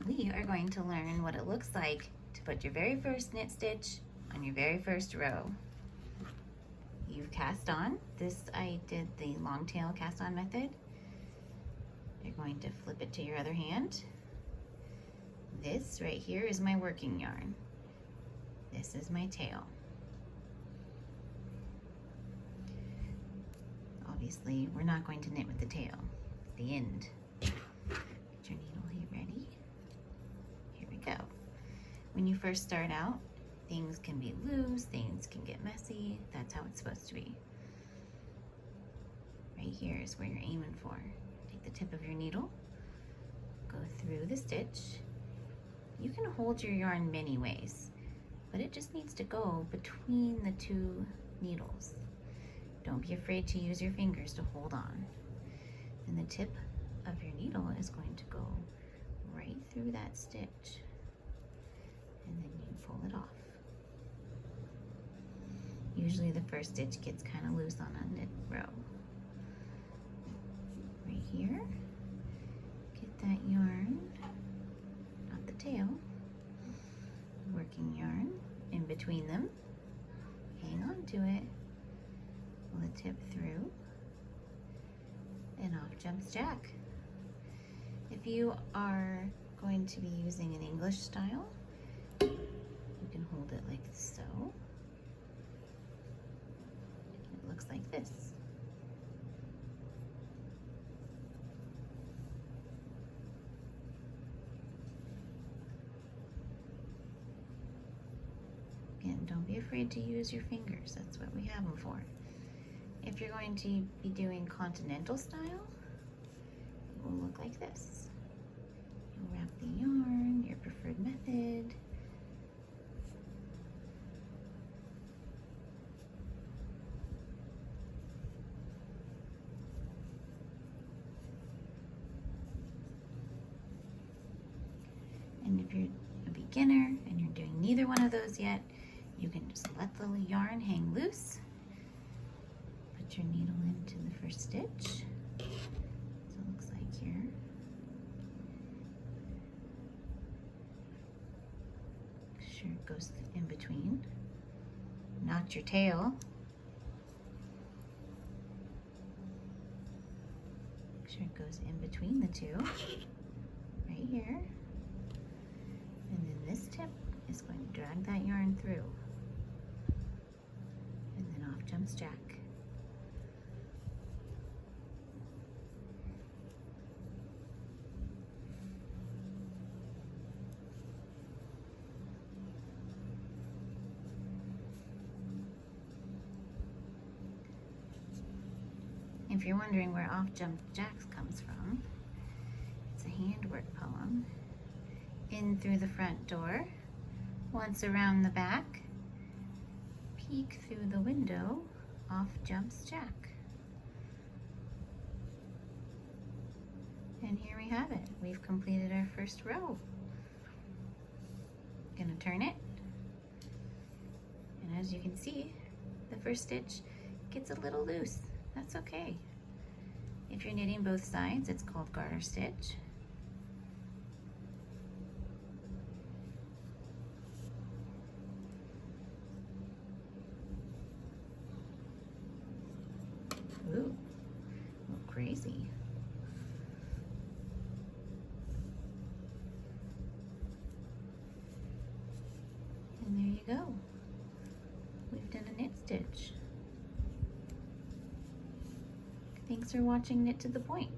we are going to learn what it looks like to put your very first knit stitch on your very first row. You've cast on. This, I did the long tail cast on method. You're going to flip it to your other hand. This right here is my working yarn. This is my tail. Obviously, we're not going to knit with the tail. It's the end. Get your needle here ready. Here we go. When you first start out, things can be loose, things can get messy. That's how it's supposed to be. Right here is where you're aiming for. Take the tip of your needle, go through the stitch. You can hold your yarn many ways, but it just needs to go between the two needles. Don't be afraid to use your fingers to hold on. And the tip of your needle is going to go right through that stitch. And then you pull it off. Usually the first stitch gets kind of loose on a knit row. Right here, get that yarn, not the tail, working yarn in between them. Hang on to it. Pull the tip through, and off jumps Jack. If you are going to be using an English style, you can hold it like so. It looks like this. Again, don't be afraid to use your fingers. That's what we have them for. If you're going to be doing continental style, it will look like this. You'll wrap the yarn, your preferred method. And if you're a beginner and you're doing neither one of those yet, you can just let the yarn hang loose. Put your needle into the first stitch. So it looks like here. Make sure it goes in between. Not your tail. Make sure it goes in between the two. Right here. And then this tip is going to drag that yarn through. And then off jumps Jack. If you're wondering where Off Jump Jacks comes from, it's a handwork poem. In through the front door, once around the back, peek through the window, off jumps Jack. And here we have it. We've completed our first row. Gonna turn it. And as you can see, the first stitch gets a little loose. That's okay. If you're knitting both sides, it's called garter stitch. Ooh, a little crazy. And there you go. We've done a knit stitch. Thanks for watching Knit to the Point.